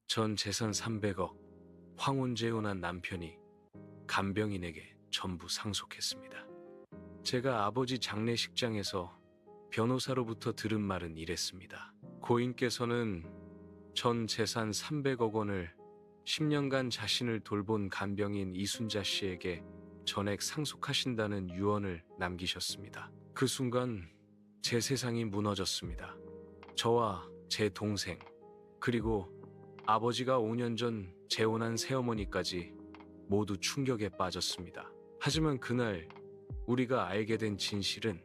전 재산 300억, 황혼재혼한 남편이 간병인에게 전부 상속했습니다. 제가 아버지 장례식장에서 변호사로부터 들은 말은 이랬습니다. 고인께서는 전 재산 300억 원을 10년간 자신을 돌본 간병인 이순자 씨에게 전액 상속하신다는 유언을 남기셨습니다. 그 순간 제 세상이 무너졌습니다. 저와 제 동생, 그리고 아버지가 5년 전 재혼한 새어머니까지 모두 충격에 빠졌습니다. 하지만 그날 우리가 알게 된 진실은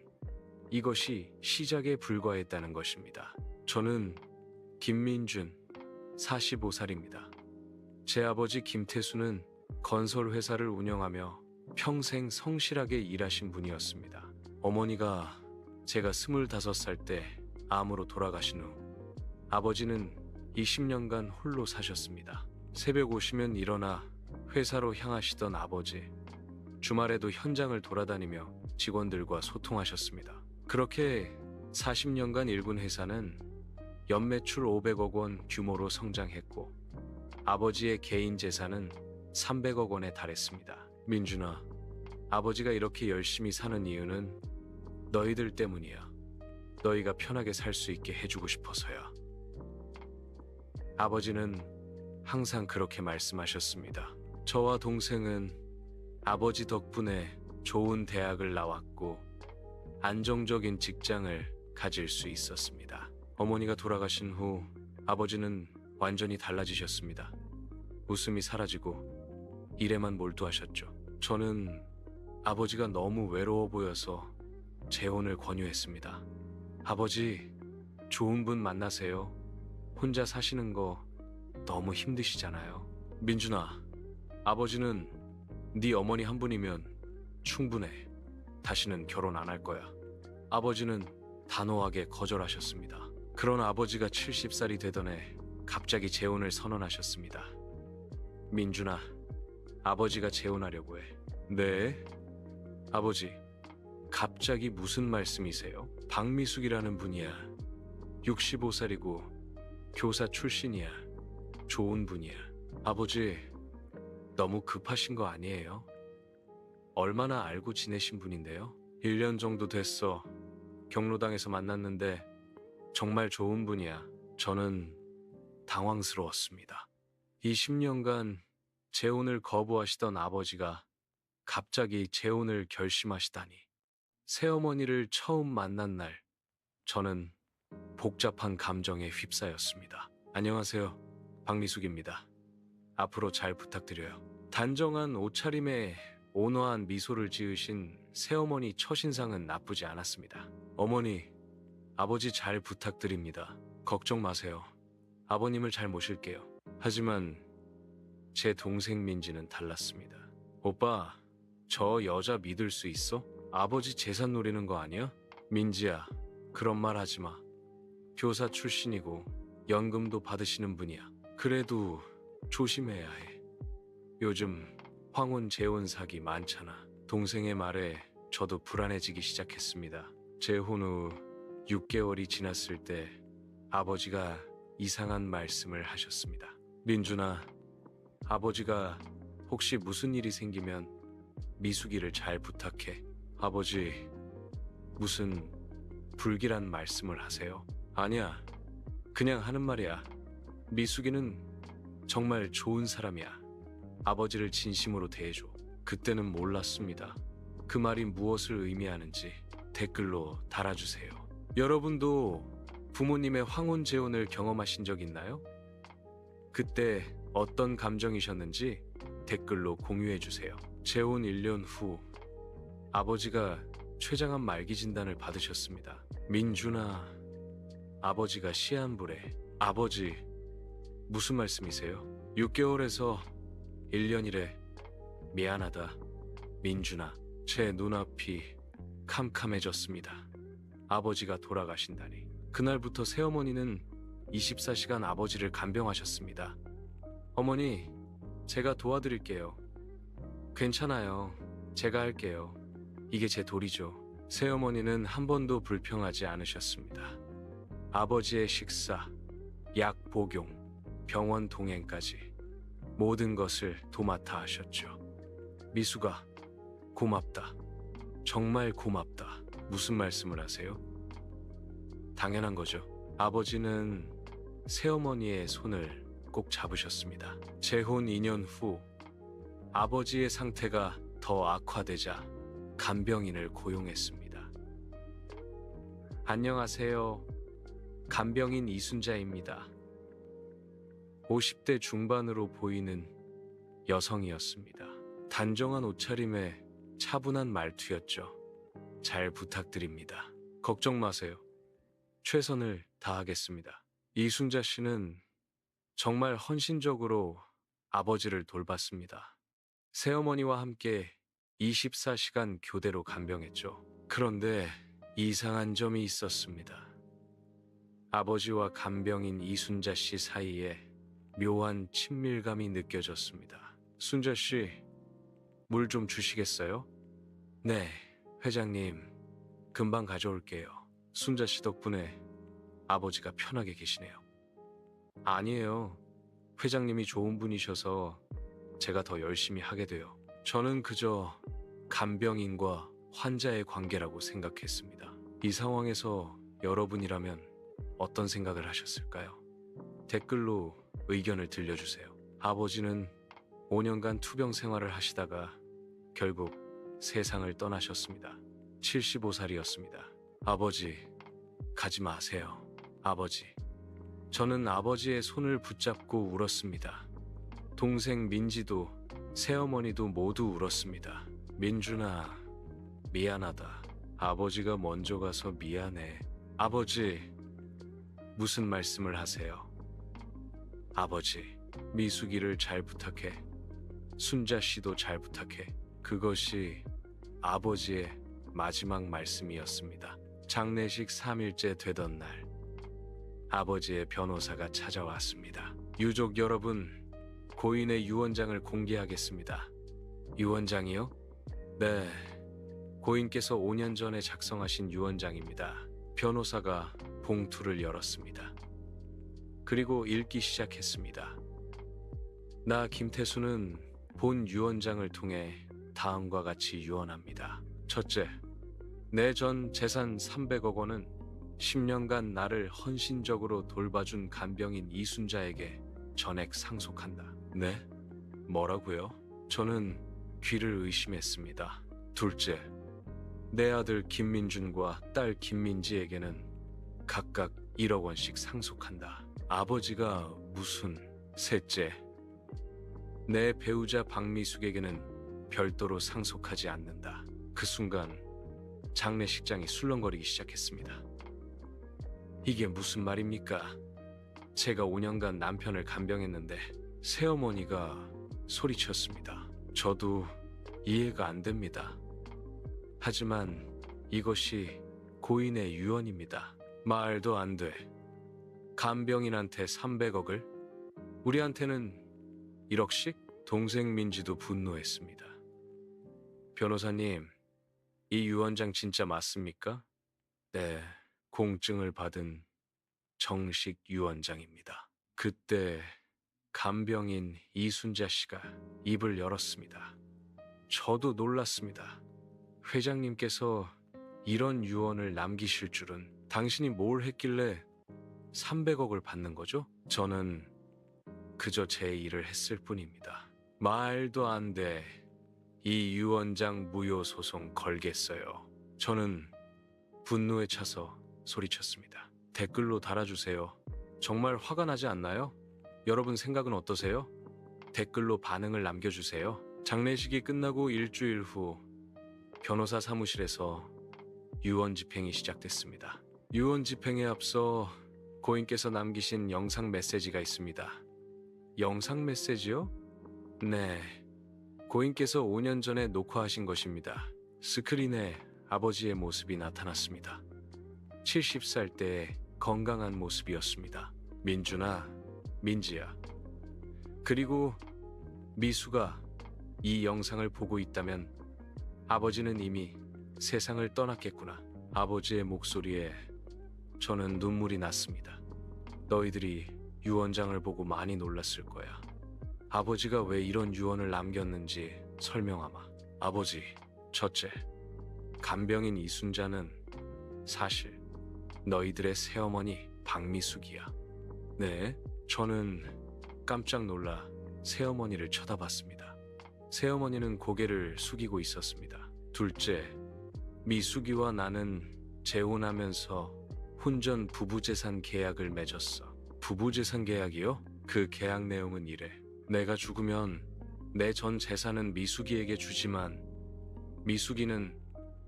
이것이 시작에 불과했다는 것입니다. 저는 김민준, 45살입니다. 제 아버지 김태수는 건설회사를 운영하며 평생 성실하게 일하신 분이었습니다. 어머니가 제가 25살 때 암으로 돌아가신 후 아버지는 20년간 홀로 사셨습니다. 새벽 오시면 일어나 회사로 향하시던 아버지, 주말에도 현장을 돌아다니며 직원들과 소통하셨습니다. 그렇게 40년간 일군 회사는 연매출 500억 원 규모로 성장했고 아버지의 개인 재산은 300억 원에 달했습니다. 민준아, 아버지가 이렇게 열심히 사는 이유는 너희들 때문이야. 너희가 편하게 살 수 있게 해주고 싶어서야. 아버지는 항상 그렇게 말씀하셨습니다. 저와 동생은 아버지 덕분에 좋은 대학을 나왔고 안정적인 직장을 가질 수 있었습니다. 어머니가 돌아가신 후 아버지는 완전히 달라지셨습니다. 웃음이 사라지고 일에만 몰두하셨죠. 저는 아버지가 너무 외로워 보여서 재혼을 권유했습니다. 아버지, 좋은 분 만나세요. 혼자 사시는 거 너무 힘드시잖아요. 민준아, 아버지는 네 어머니 한 분이면 충분해. 다시는 결혼 안 할 거야. 아버지는 단호하게 거절하셨습니다. 그런 아버지가 70살이 되던 해 갑자기 재혼을 선언하셨습니다. 민준아, 아버지가 재혼하려고 해. 네? 아버지, 갑자기 무슨 말씀이세요? 박미숙이라는 분이야. 65살이고 교사 출신이야. 좋은 분이야. 아버지, 너무 급하신 거 아니에요? 얼마나 알고 지내신 분인데요? 1년 정도 됐어. 경로당에서 만났는데 정말 좋은 분이야. 저는 당황스러웠습니다. 20년간 재혼을 거부하시던 아버지가 갑자기 재혼을 결심하시다니. 새어머니를 처음 만난 날, 저는 복잡한 감정에 휩싸였습니다. 안녕하세요. 박미숙입니다. 앞으로 잘 부탁드려요. 단정한 옷차림에 온화한 미소를 지으신 새어머니 첫인상은 나쁘지 않았습니다. 어머니, 아버지 잘 부탁드립니다. 걱정 마세요. 아버님을 잘 모실게요. 하지만 제 동생 민지는 달랐습니다. 오빠, 저 여자 믿을 수 있어? 아버지 재산 노리는 거 아니야? 민지야, 그런 말 하지 마. 교사 출신이고 연금도 받으시는 분이야. 그래도 조심해야 해. 요즘 황혼 재혼 사기 많잖아. 동생의 말에 저도 불안해지기 시작했습니다. 재혼 후 6개월이 지났을 때 아버지가 이상한 말씀을 하셨습니다. 민준아, 아버지가 혹시 무슨 일이 생기면 미숙이를 잘 부탁해. 아버지, 무슨 불길한 말씀을 하세요? 아니야, 그냥 하는 말이야. 미숙이는 정말 좋은 사람이야. 아버지를 진심으로 대해줘. 그때는 몰랐습니다. 그 말이 무엇을 의미하는지 댓글로 달아주세요. 여러분도 부모님의 황혼 재혼을 경험하신 적 있나요? 그때 어떤 감정이셨는지 댓글로 공유해주세요. 재혼 1년 후 아버지가 췌장암 말기 진단을 받으셨습니다. 민준아, 아버지가 시한부래. 아버지, 무슨 말씀이세요? 6개월에서 1년이래. 미안하다, 민준아. 제 눈앞이 캄캄해졌습니다. 아버지가 돌아가신다니. 그날부터 새어머니는 24시간 아버지를 간병하셨습니다. 어머니, 제가 도와드릴게요. 괜찮아요. 제가 할게요. 이게 제 도리죠. 새어머니는 한 번도 불평하지 않으셨습니다. 아버지의 식사, 약 복용, 병원 동행까지 모든 것을 도맡아 하셨죠. 미수가 고맙다. 정말 고맙다. 무슨 말씀을 하세요? 당연한 거죠. 아버지는 새어머니의 손을 꼭 잡으셨습니다. 재혼 2년 후 아버지의 상태가 더 악화되자 간병인을 고용했습니다. 안녕하세요. 간병인 이순자입니다. 50대 중반으로 보이는 여성이었습니다. 단정한 옷차림에 차분한 말투였죠. 잘 부탁드립니다. 걱정 마세요. 최선을 다하겠습니다. 이순자 씨는 정말 헌신적으로 아버지를 돌봤습니다. 새어머니와 함께 24시간 교대로 간병했죠. 그런데 이상한 점이 있었습니다. 아버지와 간병인 이순자 씨 사이에 묘한 친밀감이 느껴졌습니다. 순자 씨, 물 좀 주시겠어요? 네, 회장님, 금방 가져올게요. 순자 씨 덕분에 아버지가 편하게 계시네요. 아니에요. 회장님이 좋은 분이셔서 제가 더 열심히 하게 돼요. 저는 그저 간병인과 환자의 관계라고 생각했습니다. 이 상황에서 여러분이라면 어떤 생각을 하셨을까요? 댓글로 의견을 들려주세요. 아버지는 5년간 투병 생활을 하시다가 결국 세상을 떠나셨습니다. 75살이었습니다. 아버지, 가지 마세요. 아버지. 저는 아버지의 손을 붙잡고 울었습니다. 동생 민지도 새어머니도 모두 울었습니다. 민준아, 미안하다. 아버지가 먼저 가서 미안해. 아버지, 무슨 말씀을 하세요? 아버지, 미숙이를 잘 부탁해. 순자 씨도 잘 부탁해. 그것이 아버지의 마지막 말씀이었습니다. 장례식 3일째 되던 날, 아버지의 변호사가 찾아왔습니다. 유족 여러분, 고인의 유언장을 공개하겠습니다. 유언장이요? 네, 고인께서 5년 전에 작성하신 유언장입니다. 변호사가 봉투를 열었습니다. 그리고 읽기 시작했습니다. 나 김태수는 본 유언장을 통해 다음과 같이 유언합니다. 첫째, 내 전 재산 300억 원은 10년간 나를 헌신적으로 돌봐준 간병인 이순자에게 전액 상속한다. 네? 뭐라고요? 저는 귀를 의심했습니다. 둘째, 내 아들 김민준과 딸 김민지에게는 각각 1억 원씩 상속한다. 아버지가 무슨... 셋째, 내 배우자 박미숙에게는 별도로 상속하지 않는다. 그 순간 장례식장이 술렁거리기 시작했습니다. 이게 무슨 말입니까? 제가 5년간 남편을 간병했는데 새어머니가 소리쳤습니다. 저도 이해가 안 됩니다. 하지만 이것이 고인의 유언입니다. 말도 안 돼. 간병인한테 300억을? 우리한테는 1억씩? 동생 민지도 분노했습니다. 변호사님, 이 유언장 진짜 맞습니까? 네, 공증을 받은 정식 유언장입니다. 그때 간병인 이순자 씨가 입을 열었습니다. 저도 놀랐습니다. 회장님께서 이런 유언을 남기실 줄은. 당신이 뭘 했길래 300억을 받는 거죠? 저는 그저 제 일을 했을 뿐입니다. 말도 안 돼. 이 유언장 무효 소송 걸겠어요. 저는 분노에 차서 소리쳤습니다. 댓글로 달아주세요. 정말 화가 나지 않나요? 여러분 생각은 어떠세요? 댓글로 반응을 남겨주세요. 장례식이 끝나고 일주일 후 변호사 사무실에서 유언 집행이 시작됐습니다. 유언 집행에 앞서 고인께서 남기신 영상 메시지가 있습니다. 영상 메시지요? 네, 고인께서 5년 전에 녹화하신 것입니다. 스크린에 아버지의 모습이 나타났습니다. 70살 때의 건강한 모습이었습니다. 민준아, 민지야. 그리고 미수가 이 영상을 보고 있다면 아버지는 이미 세상을 떠났겠구나. 아버지의 목소리에 저는 눈물이 났습니다. 너희들이 유언장을 보고 많이 놀랐을 거야. 아버지가 왜 이런 유언을 남겼는지 설명하마. 아버지, 첫째, 간병인 이순자는 사실 너희들의 새어머니 박미숙이야. 네, 저는 깜짝 놀라 새어머니를 쳐다봤습니다. 새어머니는 고개를 숙이고 있었습니다. 둘째, 미숙이와 나는 재혼하면서 혼전 부부재산 계약을 맺었어. 부부재산 계약이요? 그 계약 내용은 이래. 내가 죽으면 내 전 재산은 미숙이에게 주지만 미숙이는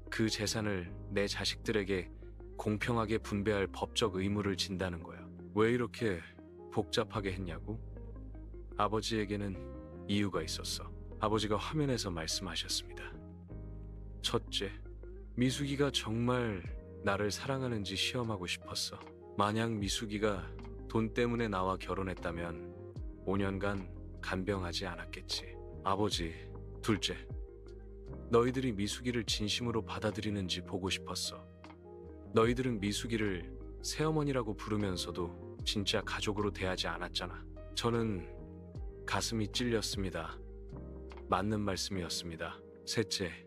그 재산을 내 자식들에게 공평하게 분배할 법적 의무를 진다는 거야. 왜 이렇게 복잡하게 했냐고? 아버지에게는 이유가 있었어. 아버지가 화면에서 말씀하셨습니다. 첫째, 미숙이가 정말 나를 사랑하는지 시험하고 싶었어. 만약 미숙이가 돈 때문에 나와 결혼했다면 5년간 간병하지 않았겠지. 아버지, 둘째, 너희들이 미숙이를 진심으로 받아들이는지 보고 싶었어. 너희들은 미숙이를 새어머니라고 부르면서도 진짜 가족으로 대하지 않았잖아. 저는 가슴이 찔렸습니다. 맞는 말씀이었습니다. 셋째,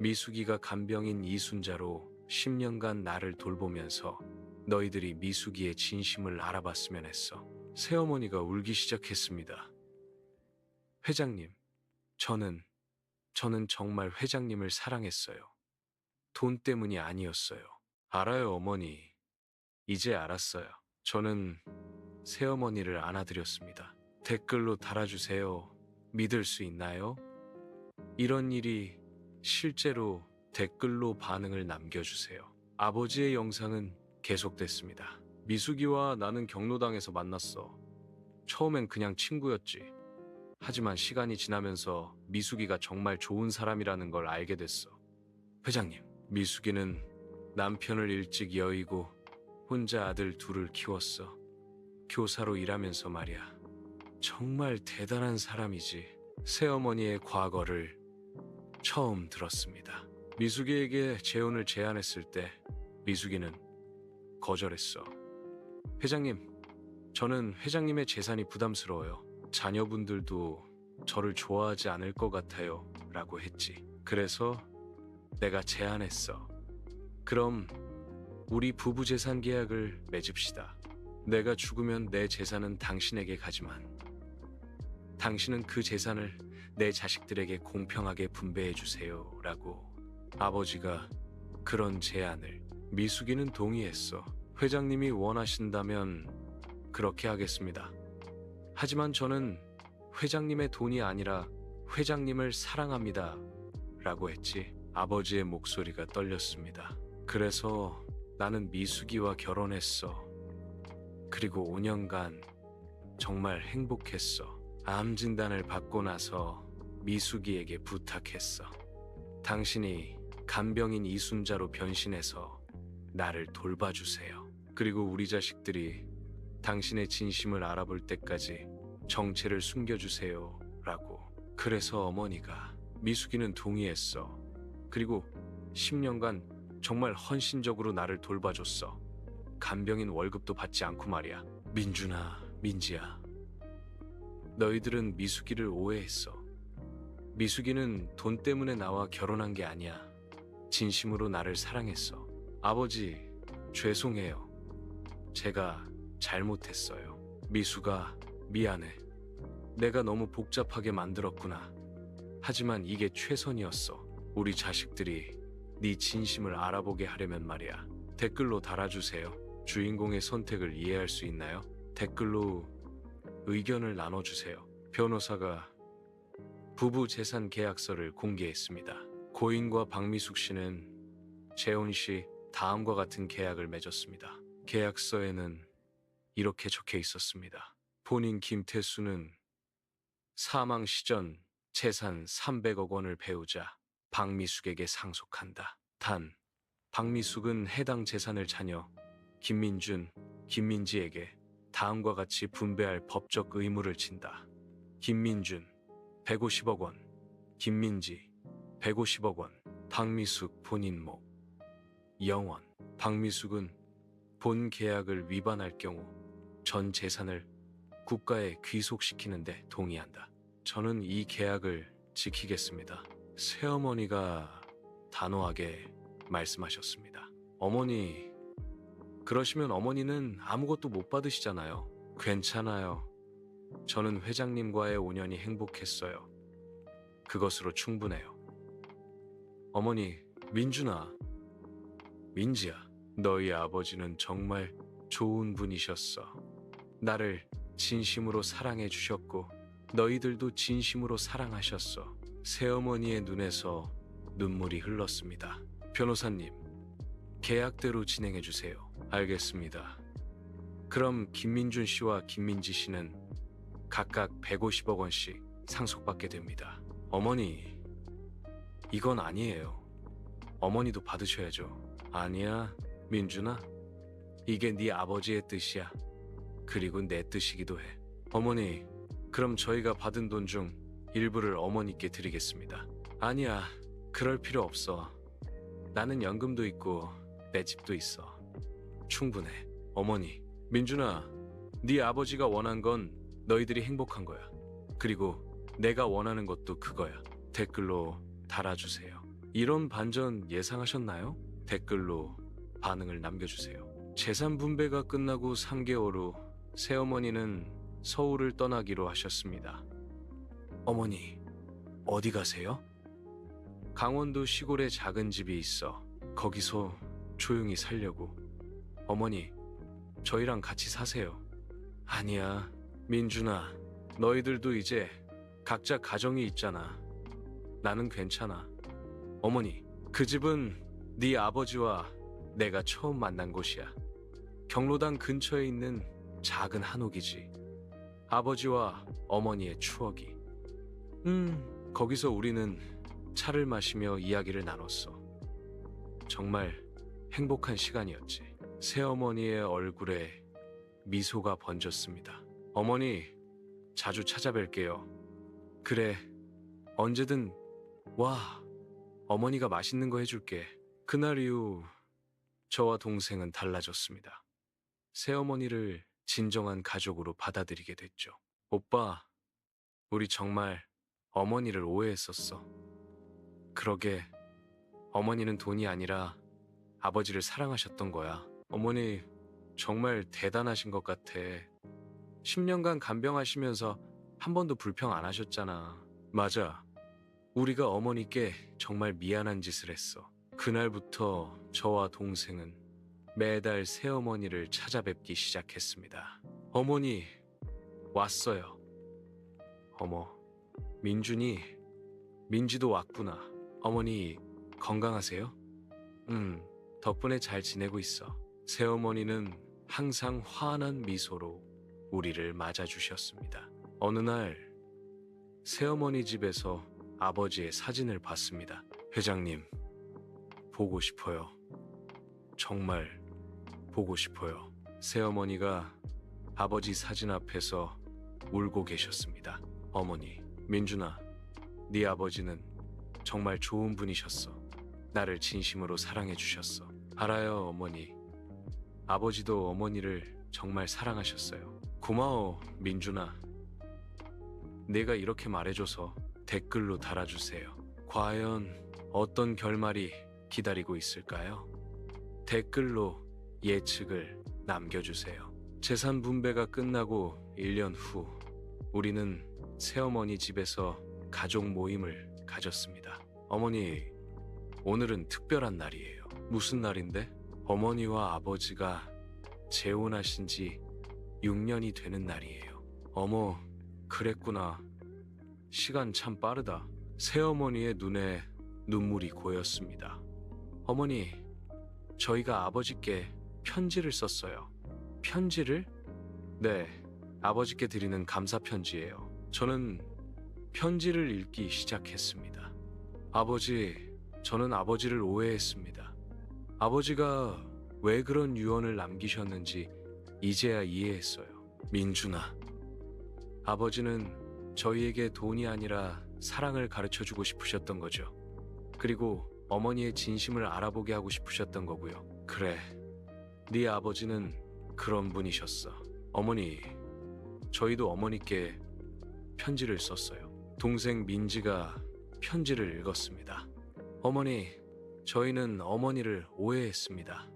미숙이가 간병인 이순자로 10년간 나를 돌보면서 너희들이 미숙이의 진심을 알아봤으면 했어. 새어머니가 울기 시작했습니다. 회장님, 저는 정말 회장님을 사랑했어요. 돈 때문이 아니었어요. 알아요, 어머니. 이제 알았어요. 저는 새어머니를 안아드렸습니다. 댓글로 달아주세요. 믿을 수 있나요? 이런 일이 실제로 댓글로 반응을 남겨주세요. 아버지의 영상은 계속됐습니다. 미숙이와 나는 경로당에서 만났어. 처음엔 그냥 친구였지. 하지만 시간이 지나면서 미숙이가 정말 좋은 사람이라는 걸 알게 됐어. 회장님, 미숙이는 남편을 일찍 여의고 혼자 아들 둘을 키웠어. 교사로 일하면서 말이야. 정말 대단한 사람이지. 새어머니의 과거를 처음 들었습니다. 미숙이에게 재혼을 제안했을 때 미숙이는 거절했어. 회장님, 저는 회장님의 재산이 부담스러워요. 자녀분들도 저를 좋아하지 않을 것 같아요. 라고 했지. 그래서 내가 제안했어. 그럼 우리 부부 재산 계약을 맺읍시다. 내가 죽으면 내 재산은 당신에게 가지만 당신은 그 재산을 내 자식들에게 공평하게 분배해 주세요. 라고. 아버지가 그런 제안을. 미숙이는 동의했어. 회장님이 원하신다면 그렇게 하겠습니다. 하지만 저는 회장님의 돈이 아니라 회장님을 사랑합니다. 라고 했지. 아버지의 목소리가 떨렸습니다. 그래서 나는 미숙이와 결혼했어. 그리고 5년간 정말 행복했어. 암 진단을 받고 나서 미숙이에게 부탁했어. 당신이 간병인 이순자로 변신해서 나를 돌봐주세요. 그리고 우리 자식들이 당신의 진심을 알아볼 때까지 정체를 숨겨주세요. 라고. 그래서 어머니가. 미숙이는 동의했어. 그리고 10년간 정말 헌신적으로 나를 돌봐줬어. 간병인 월급도 받지 않고 말이야. 민준아, 민지야. 너희들은 미숙이를 오해했어. 미숙이는 돈 때문에 나와 결혼한 게 아니야. 진심으로 나를 사랑했어. 아버지, 죄송해요. 제가 잘못했어요. 미숙아, 미안해. 내가 너무 복잡하게 만들었구나. 하지만 이게 최선이었어. 우리 자식들이 네 진심을 알아보게 하려면 말이야. 댓글로 달아주세요. 주인공의 선택을 이해할 수 있나요? 댓글로 의견을 나눠주세요. 변호사가 부부 재산 계약서를 공개했습니다. 고인과 박미숙 씨는 재혼 시 다음과 같은 계약을 맺었습니다. 계약서에는 이렇게 적혀 있었습니다. 본인 김태수는 사망 시전 재산 300억 원을 배우자 박미숙에게 상속한다. 단, 박미숙은 해당 재산을 자녀 김민준, 김민지에게 다음과 같이 분배할 법적 의무를 진다. 김민준 150억 원, 김민지 150억 원, 박미숙 본인 목 0원. 박미숙은 본 계약을 위반할 경우 전 재산을 국가에 귀속시키는데 동의한다. 저는 이 계약을 지키겠습니다. 새어머니가 단호하게 말씀하셨습니다. 어머니, 그러시면 어머니는 아무것도 못 받으시잖아요. 괜찮아요. 저는 회장님과의 5년이 행복했어요. 그것으로 충분해요. 어머니, 민준아, 민지야, 너희 아버지는 정말 좋은 분이셨어. 나를 진심으로 사랑해 주셨고 너희들도 진심으로 사랑하셨어. 새어머니의 눈에서 눈물이 흘렀습니다. 변호사님, 계약대로 진행해 주세요. 알겠습니다. 그럼 김민준 씨와 김민지 씨는 각각 150억 원씩 상속받게 됩니다. 어머니, 이건 아니에요. 어머니도 받으셔야죠. 아니야, 민준아. 이게 네 아버지의 뜻이야. 그리고 내 뜻이기도 해. 어머니, 그럼 저희가 받은 돈 중 일부를 어머니께 드리겠습니다. 아니야, 그럴 필요 없어. 나는 연금도 있고 내 집도 있어. 충분해. 어머니, 민준아, 네 아버지가 원한 건 너희들이 행복한 거야. 그리고 내가 원하는 것도 그거야. 댓글로 달아주세요. 이런 반전 예상하셨나요? 댓글로 반응을 남겨주세요. 재산 분배가 끝나고 3개월 후 새어머니는 서울을 떠나기로 하셨습니다. 어머니, 어디 가세요? 강원도 시골에 작은 집이 있어. 거기서 조용히 살려고. 어머니, 저희랑 같이 사세요. 아니야, 민준아. 너희들도 이제 각자 가정이 있잖아. 나는 괜찮아. 어머니, 그 집은 네 아버지와 내가 처음 만난 곳이야. 경로당 근처에 있는 작은 한옥이지. 아버지와 어머니의 추억이. 거기서 우리는 차를 마시며 이야기를 나눴어. 정말 행복한 시간이었지. 새어머니의 얼굴에 미소가 번졌습니다. 어머니, 자주 찾아뵐게요. 그래, 언제든 와. 어머니가 맛있는 거 해줄게. 그날 이후 저와 동생은 달라졌습니다. 새어머니를 진정한 가족으로 받아들이게 됐죠. 오빠, 우리 정말 어머니를 오해했었어. 그러게, 어머니는 돈이 아니라 아버지를 사랑하셨던 거야. 어머니, 정말 대단하신 것 같아. 10년간 간병하시면서 한 번도 불평 안 하셨잖아. 맞아. 우리가 어머니께 정말 미안한 짓을 했어. 그날부터 저와 동생은 매달 새어머니를 찾아뵙기 시작했습니다. 어머니, 왔어요. 어머, 민준이, 민지도 왔구나. 어머니, 건강하세요? 덕분에 잘 지내고 있어. 새어머니는 항상 환한 미소로 우리를 맞아주셨습니다. 어느 날 새어머니 집에서 아버지의 사진을 봤습니다. 회장님, 보고 싶어요. 정말 보고 싶어요. 새어머니가 아버지 사진 앞에서 울고 계셨습니다. 어머니, 민준아, 네 아버지는 정말 좋은 분이셨어. 나를 진심으로 사랑해 주셨어. 알아요, 어머니. 아버지도 어머니를 정말 사랑하셨어요. 고마워, 민준아. 내가 이렇게 말해줘서 댓글로 달아주세요. 과연 어떤 결말이 기다리고 있을까요? 댓글로 예측을 남겨주세요. 재산 분배가 끝나고 1년 후 우리는 새어머니 집에서 가족 모임을 가졌습니다. 어머니, 오늘은 특별한 날이에요. 무슨 날인데? 어머니와 아버지가 재혼하신 지 6년이 되는 날이에요. 어머, 그랬구나. 시간 참 빠르다. 새어머니의 눈에 눈물이 고였습니다. 어머니, 저희가 아버지께 편지를 썼어요. 편지를? 네, 아버지께 드리는 감사 편지예요. 저는 편지를 읽기 시작했습니다. 아버지, 저는 아버지를 오해했습니다. 아버지가 왜 그런 유언을 남기셨는지 이제야 이해했어요. 민준아, 아버지는 저희에게 돈이 아니라 사랑을 가르쳐주고 싶으셨던 거죠. 그리고 어머니의 진심을 알아보게 하고 싶으셨던 거고요. 그래, 네 아버지는 그런 분이셨어. 어머니, 저희도 어머니께 편지를 썼어요. 동생 민지가 편지를 읽었습니다. 어머니, 저희는 어머니를 오해했습니다.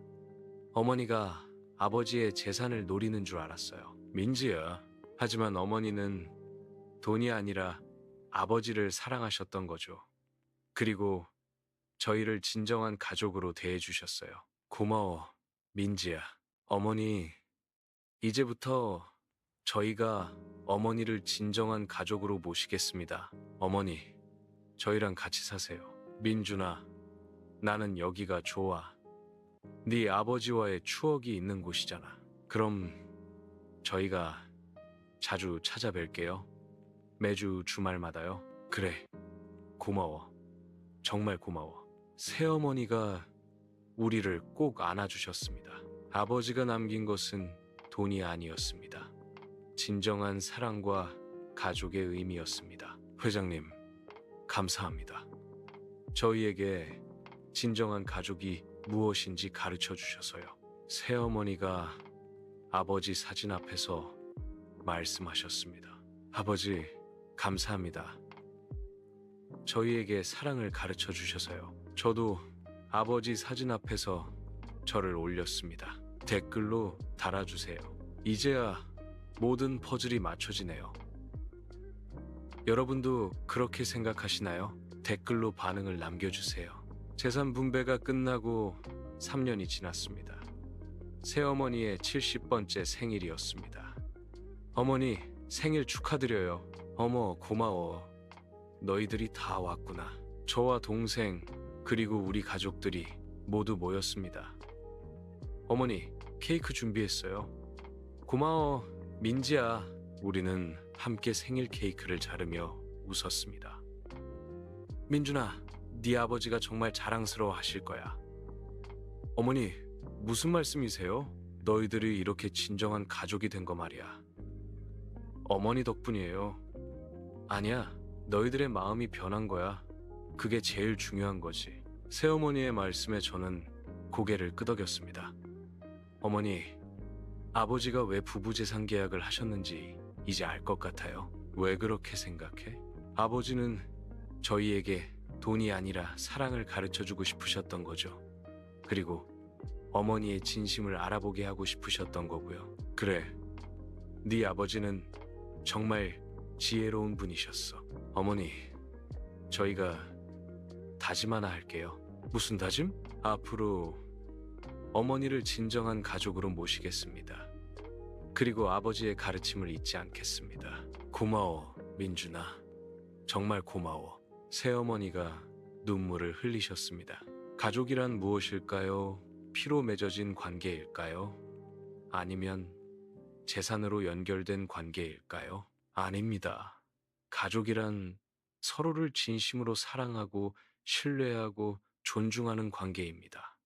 어머니가 아버지의 재산을 노리는 줄 알았어요. 민지야, 하지만 어머니는 돈이 아니라 아버지를 사랑하셨던 거죠. 그리고 저희를 진정한 가족으로 대해주셨어요. 고마워, 민지야. 어머니, 이제부터 저희가 어머니를 진정한 가족으로 모시겠습니다. 어머니, 저희랑 같이 사세요. 민준아, 나는 여기가 좋아. 네 아버지와의 추억이 있는 곳이잖아. 그럼 저희가 자주 찾아뵐게요. 매주 주말마다요. 그래, 고마워. 정말 고마워. 새어머니가 우리를 꼭 안아주셨습니다. 아버지가 남긴 것은 돈이 아니었습니다. 진정한 사랑과 가족의 의미였습니다. 회장님, 감사합니다. 저희에게 진정한 가족이 무엇인지 가르쳐 주셔서요. 새어머니가 아버지 사진 앞에서 말씀하셨습니다. 아버지, 감사합니다. 저희에게 사랑을 가르쳐 주셔서요. 저도 아버지 사진 앞에서 저를 올렸습니다. 댓글로 달아주세요. 이제야 모든 퍼즐이 맞춰지네요. 여러분도 그렇게 생각하시나요? 댓글로 반응을 남겨주세요. 재산 분배가 끝나고 3년이 지났습니다. 새어머니의 70번째 생일이었습니다. 어머니, 생일 축하드려요. 어머, 고마워. 너희들이 다 왔구나. 저와 동생, 그리고 우리 가족들이 모두 모였습니다. 어머니, 케이크 준비했어요. 고마워, 민지야. 우리는 함께 생일 케이크를 자르며 웃었습니다. 민준아, 네 아버지가 정말 자랑스러워 하실 거야. 어머니, 무슨 말씀이세요? 너희들이 이렇게 진정한 가족이 된 거 말이야. 어머니 덕분이에요. 아니야, 너희들의 마음이 변한 거야. 그게 제일 중요한 거지. 새어머니의 말씀에 저는 고개를 끄덕였습니다. 어머니, 아버지가 왜 부부재산 계약을 하셨는지 이제 알 것 같아요. 왜 그렇게 생각해? 아버지는 저희에게 돈이 아니라 사랑을 가르쳐주고 싶으셨던 거죠. 그리고 어머니의 진심을 알아보게 하고 싶으셨던 거고요. 그래, 네 아버지는 정말 지혜로운 분이셨어. 어머니, 저희가 다짐 하나 할게요. 무슨 다짐? 앞으로 어머니를 진정한 가족으로 모시겠습니다. 그리고 아버지의 가르침을 잊지 않겠습니다. 고마워, 민준아. 정말 고마워. 새어머니가 눈물을 흘리셨습니다. 가족이란 무엇일까요? 피로 맺어진 관계일까요? 아니면 재산으로 연결된 관계일까요? 아닙니다. 가족이란 서로를 진심으로 사랑하고 신뢰하고 존중하는 관계입니다.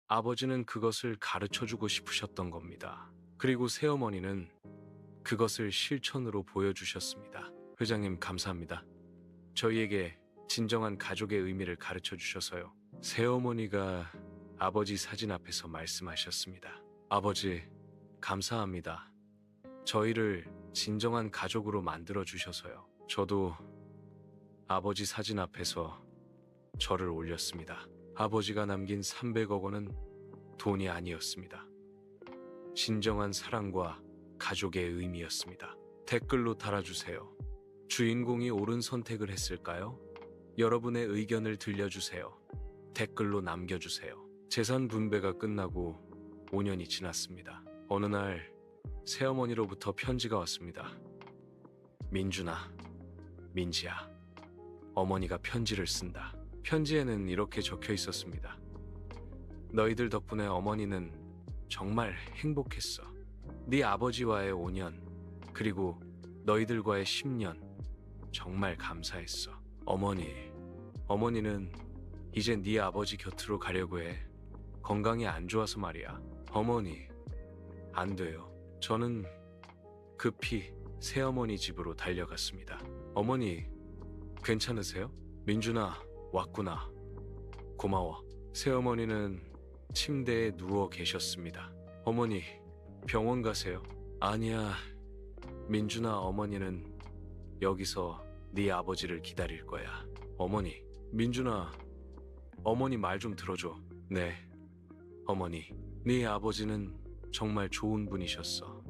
아버지는 그것을 가르쳐주고 싶으셨던 겁니다. 그리고 새어머니는 그것을 실천으로 보여주셨습니다. 회장님, 감사합니다. 저희에게 진정한 가족의 의미를 가르쳐 주셔서요. 새어머니가 아버지 사진 앞에서 말씀하셨습니다. 아버지, 감사합니다. 저희를 진정한 가족으로 만들어 주셔서요. 저도 아버지 사진 앞에서 저를 올렸습니다. 아버지가 남긴 300억 원은 돈이 아니었습니다. 진정한 사랑과 가족의 의미였습니다. 댓글로 달아주세요. 주인공이 옳은 선택을 했을까요? 여러분의 의견을 들려주세요. 댓글로 남겨주세요. 재산 분배가 끝나고 5년이 지났습니다. 어느 날 새어머니로부터 편지가 왔습니다. 민준아, 민지야, 어머니가 편지를 쓴다. 편지에는 이렇게 적혀 있었습니다. 너희들 덕분에 어머니는 정말 행복했어. 네 아버지와의 5년, 그리고 너희들과의 10년, 정말 감사했어. 어머니는 이제 네 아버지 곁으로 가려고 해. 건강이 안 좋아서 말이야. 어머니, 안 돼요. 저는 급히 새어머니 집으로 달려갔습니다. 어머니, 괜찮으세요? 민준아, 왔구나. 고마워. 새어머니는 침대에 누워 계셨습니다. 어머니, 병원 가세요. 아니야, 민준아, 어머니는 여기서 네 아버지를 기다릴 거야. 어머니, 민준아, 어머니 말 좀 들어줘. 네, 어머니, 네 아버지는 정말 좋은 분이셨어.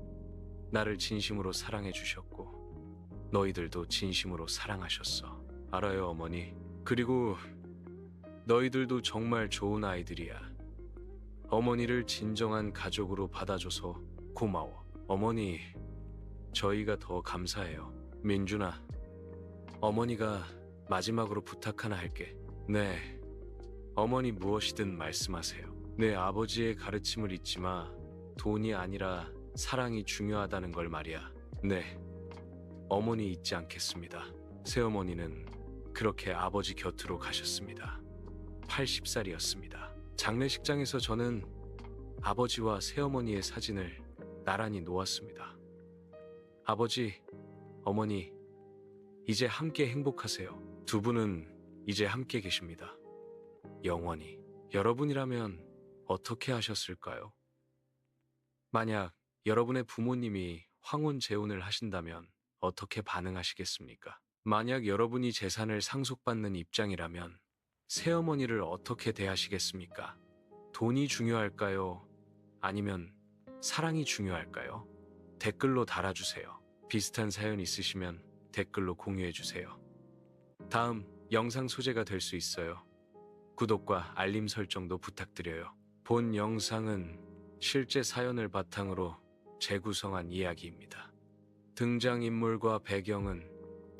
나를 진심으로 사랑해 주셨고 너희들도 진심으로 사랑하셨어. 알아요, 어머니. 그리고 너희들도 정말 좋은 아이들이야. 어머니를 진정한 가족으로 받아줘서 고마워. 어머니, 저희가 더 감사해요. 민준아, 어머니가 마지막으로 부탁 하나 할게. 네, 어머니 무엇이든 말씀하세요. 내 아버지의 가르침을 잊지 마. 돈이 아니라 사랑이 중요하다는 걸 말이야. 네, 어머니 잊지 않겠습니다. 새어머니는 그렇게 아버지 곁으로 가셨습니다. 80살이었습니다. 장례식장에서 저는 아버지와 새어머니의 사진을 나란히 놓았습니다. 아버지, 어머니, 이제 함께 행복하세요. 두 분은 이제 함께 계십니다. 영원히. 여러분이라면 어떻게 하셨을까요? 만약 여러분의 부모님이 황혼 재혼을 하신다면 어떻게 반응하시겠습니까? 만약 여러분이 재산을 상속받는 입장이라면 새어머니를 어떻게 대하시겠습니까? 돈이 중요할까요? 아니면 사랑이 중요할까요? 댓글로 달아주세요. 비슷한 사연 있으시면 댓글로 공유해주세요. 다음 영상 소재가 될 수 있어요. 구독과 알림 설정도 부탁드려요. 본 영상은 실제 사연을 바탕으로 재구성한 이야기입니다. 등장인물과 배경은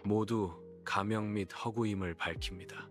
모두 가명 및 허구임을 밝힙니다.